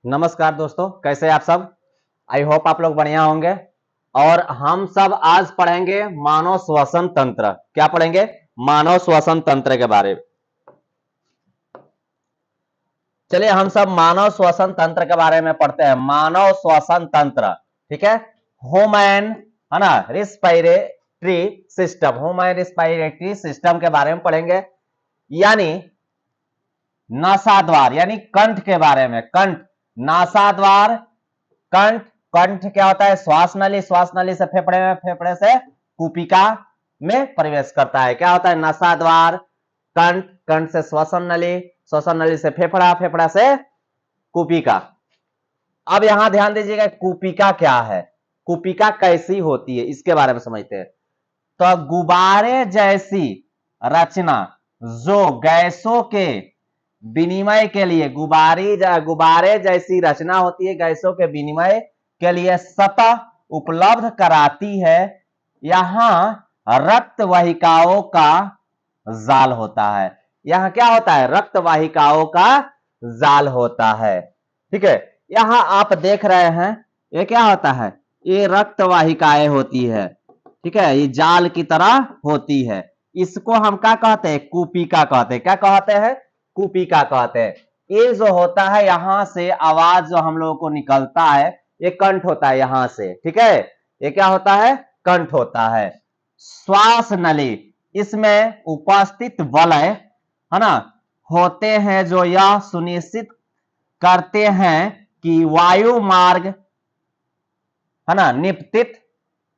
नमस्कार दोस्तों, कैसे हैं आप सब। आई होप आप लोग बढ़िया होंगे। और हम सब आज पढ़ेंगे मानव श्वसन तंत्र। क्या पढ़ेंगे? मानव श्वसन तंत्र के बारे में। चलिए हम सब मानव श्वसन तंत्र के बारे में पढ़ते हैं। मानव श्वसन तंत्र, ठीक है। ह्यूमन, है ना, respiratory system, human respiratory system के बारे में पढ़ेंगे। यानी नासाद्वार यानी कंठ के बारे में। कंठ, नासाद्वार, कंठ। कंठ क्या होता है? श्वास नली। श्वास नली से फेफड़े में, फेफड़े से कुपिका में प्रवेश करता है। क्या होता है? नासाद्वार, कंठ, कंठ से श्वसन नली, श्वसन नली से फेफड़ा, फेफड़ा से कुपिका। अब यहां ध्यान दीजिएगा, कुपिका क्या है, कुपिका कैसी होती है, इसके बारे में समझते हैं। तो गुब्बारे जैसी रचना जो गैसों के विनिमय के लिए, गुब्बारे जैसी रचना होती है, गैसों के विनिमय के लिए सतह उपलब्ध कराती है। यहां रक्त वाहिकाओं का जाल होता है। यहां क्या होता है? रक्त वाहिकाओं का जाल होता है। ठीक है। यहां आप देख रहे हैं, ये क्या होता है? ये रक्त वाहिकाएं होती है। ठीक है, ये जाल की तरह होती है। इसको हम क्या कहते हैं? कुपिका कहते हैं। क्या कहते हैं? कुपिका कहते हैं। ये जो होता है, यहां से आवाज जो हम लोगों को निकलता है, ये कंठ होता है यहां से। ठीक है, ये क्या होता है? कंठ होता है। श्वास नली, इसमें उपस्थित वलय, है ना, होते हैं जो यह सुनिश्चित करते हैं कि वायु मार्ग, है ना, निपतित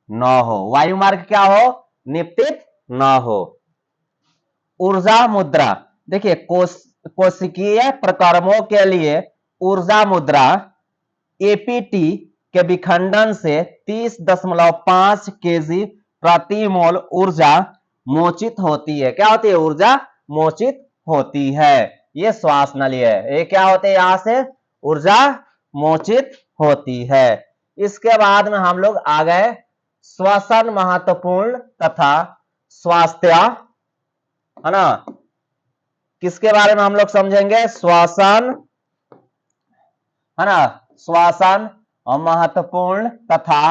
न हो। वायु मार्ग क्या हो? निपतित न हो। ऊर्जा मुद्रा, देखिए कोशिकीय प्रकर्मों के लिए ऊर्जा मुद्रा एपीटी के विखंडन से 30.5 केजी प्रति मोल ऊर्जा मोचित होती है। क्या होती है? ऊर्जा मोचित होती है। ये श्वास नली है। ये क्या होते हैं? यहां से ऊर्जा मोचित होती है। इसके बाद में हम लोग आ गए श्वसन महत्वपूर्ण तथा स्वास्थ्य, है ना। किसके बारे में हम लोग समझेंगे? श्वसन, है ना, श्वसन और महत्वपूर्ण तथा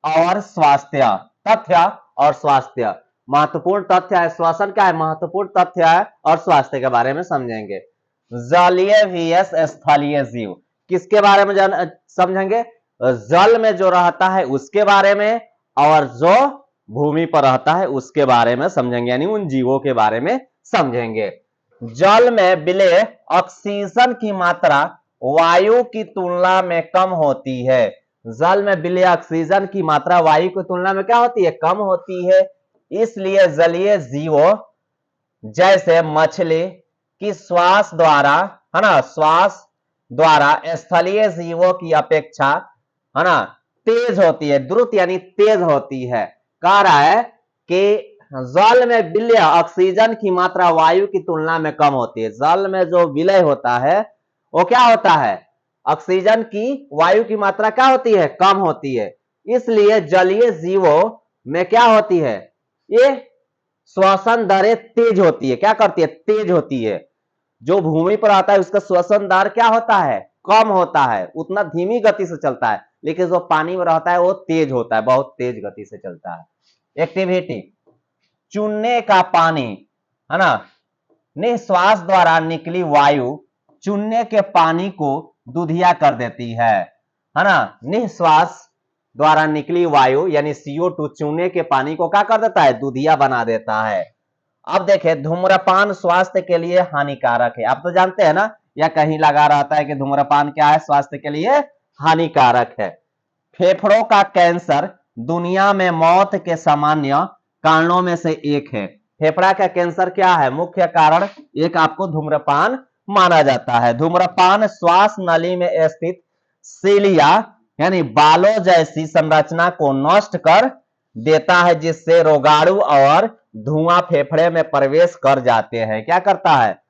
और स्वास्थ्य, तथ्य और स्वास्थ्य। महत्वपूर्ण तथ्य है, श्वसन क्या है? महत्वपूर्ण तथ्य है, और स्वास्थ्य के बारे में समझेंगे। जलीय vs स्थलीय जीव, किसके बारे में समझेंगे? जल में जो रहता है उसके बारे में, और जो भूमि पर रहता है उसके बारे में समझेंगे, यानी उन जीवों के बारे में समझेंगे। जल में विलेय ऑक्सीजन की मात्रा वायु की तुलना में कम होती है। जल में विलेय ऑक्सीजन की मात्रा वायु की तुलना में क्या होती है? कम होती है। इसलिए जलीय जीवों जैसे मछली की श्वास द्वारा, है ना, श्वास द्वारा स्थलीय जीवों की अपेक्षा, है ना, तेज होती है। द्रुत यानी तेज होती है। कह रहा है कि जल में विलेय ऑक्सीजन की मात्रा वायु की तुलना में कम होती है। जल में जो विलय होता है वो क्या होता है? ऑक्सीजन की वायु की मात्रा क्या होती है? कम होती है। इसलिए जलीय जीवों में क्या होती है? ये श्वसन दरें तेज होती है। क्या करती है? तेज होती है। जो भूमि पर आता है उसका श्वसन दर क्या होता है? कम होता है, उतना धीमी गति से चलता है। लेकिन जो पानी में रहता है वो तेज होता है, बहुत तेज गति से चलता है। एक्टिविटी, चूने का पानी, है ना, निश्वास द्वारा निकली वायु चूने के पानी को दुधिया कर देती है ना। निश्वास द्वारा निकली वायु यानी CO2 चूने के पानी को क्या कर देता है? दुधिया बना देता है। अब देखें, धूम्रपान स्वास्थ्य के लिए हानिकारक है। आप तो जानते हैं ना, या कहीं लगा रहता है कि धूम्रपान क्या है? स्वास्थ्य के लिए हानिकारक है। फेफड़ों का कैंसर दुनिया में मौत के सामान्य कारणों में से एक है। फेफड़ा का कैंसर क्या है? मुख्य कारण एक आपको धूम्रपान माना जाता है। धूम्रपान श्वास नली में स्थित सीलिया यानी बालों जैसी संरचना को नष्ट कर देता है, जिससे रोगाणु और धुआं फेफड़े में प्रवेश कर जाते हैं। क्या करता है?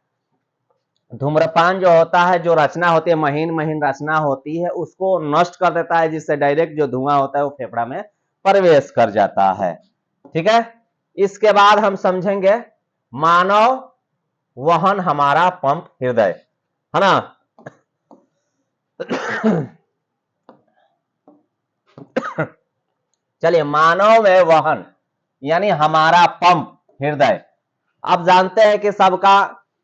धूम्रपान जो होता है, जो रचना होती है, महीन महीन रचना होती है, उसको नष्ट कर देता है, जिससे डायरेक्ट जो धुआं होता है वो फेफड़ा में प्रवेश कर जाता है। ठीक है। इसके बाद हम समझेंगे मानव वहन, हमारा पंप हृदय, है ना। चलिए, मानव में वहन यानी हमारा पंप हृदय। आप जानते हैं कि सबका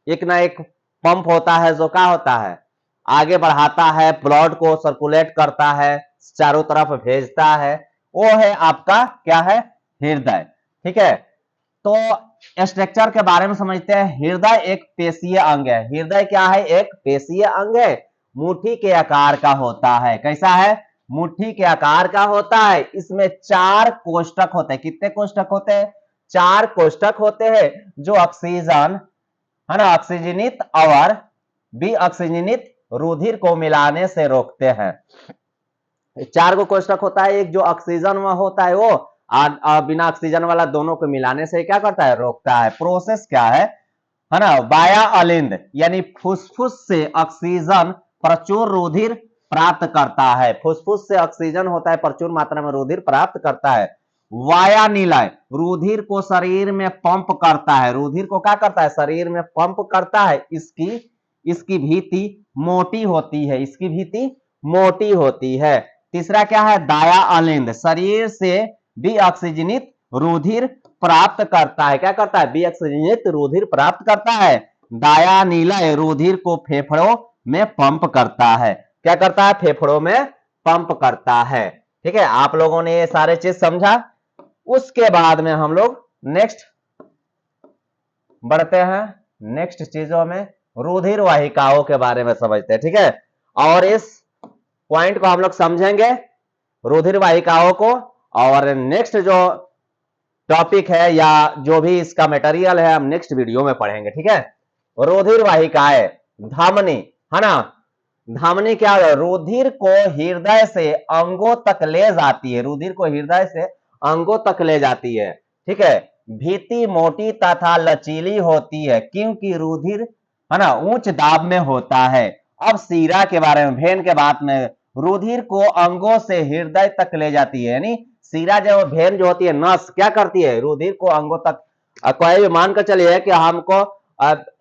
एक ना एक पंप होता है, जो क्या होता है, आगे बढ़ाता है, ब्लड को सर्कुलेट करता है, चारों तरफ भेजता है, वो है आपका क्या है, हृदय। ठीक है, तो स्ट्रक्चर के बारे में समझते हैं। हृदय एक पेशीय अंग है। हृदय क्या है, एक पेशीय अंग है, मुट्ठी के आकार का होता है। कैसा है, मुट्ठी के आकार का होता है। इसमें 4 कोष्ठक होते हैं। कितने कोष्ठक होते हैं, 4 कोष्ठक होते हैं, जो ऑक्सीजन है ना, ऑक्सीजनित और भी ऑक्सीजनित रुधिर को मिलाने से रोकते हैं। 4 को कोष्ठक होता है, एक जो ऑक्सीजन में होता है वो बिना ऑक्सीजन वाला दोनों को मिलाने से क्या करता है, रोकता है। प्रोसेस क्या है ना, वाया अलिंद यानी फुसफुस से ऑक्सीजन प्रचुर रुधिर प्राप्त करता है। फुसफुस से ऑक्सीजन होता है, प्रचुर मात्रा में रुधिर प्राप्त करता है। वाया निलय रुधिर को शरीर में पंप करता है। रुधिर को क्या करता है, शरीर में पंप करता है। इसकी भीति मोटी होती है। इसकी भीति मोटी होती है। तीसरा क्या है, दाया अलिंद शरीर से भी ऑक्सीजनित रुधिर प्राप्त करता है। क्या करता है, भी ऑक्सीजनित रुधिर प्राप्त करता है। दाया निलय रुधिर को फेफड़ों में पंप करता है। क्या करता है, फेफड़ों में पंप करता है। ठीक है, आप लोगों ने ये सारे चीज समझा। उसके बाद में हम लोग नेक्स्ट बढ़ते हैं। नेक्स्ट चीजों में रुधिर वाहिकाओं के बारे में समझते हैं। ठीक है, और इस पॉइंट को हम लोग समझेंगे, रुधिर वाहिकाओं को। और नेक्स्ट जो टॉपिक है या जो भी इसका मटेरियल है, हम नेक्स्ट वीडियो में पढ़ेंगे। ठीक है, रुधिर वाहिकाएं, धमनी है ना, धमनी क्या है, रुधिर को हृदय से अंगों तक ले जाती है। रुधिर को हृदय से अंगों तक ले जाती है। ठीक है, भीति मोटी तथा लचीली होती है, क्योंकि रुधिर है ना उच्च दाब में होता है। अब सीरा के बारे में, भेन के बाद में, रुधिर को अंगों से हृदय तक ले जाती है। यानी सीरा जो भेन जो होती है, नस क्या करती है, रुधिर को अंगों तक, कोई मान कर चलिए कि हमको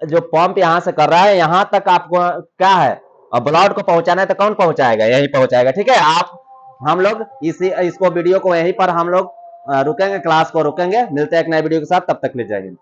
जो पंप यहां से कर रहा है, यहां तक आपको क्या है, ब्लड को पहुंचाना है, तो कौन पहुंचाएगा, यही पहुंचाएगा। ठीक है, आप हम लोग इसको वीडियो को यहीं पर हम लोग रुकेंगे, क्लास को रुकेंगे। मिलते हैं एक नए वीडियो के साथ, तब तक ले जाएंगे।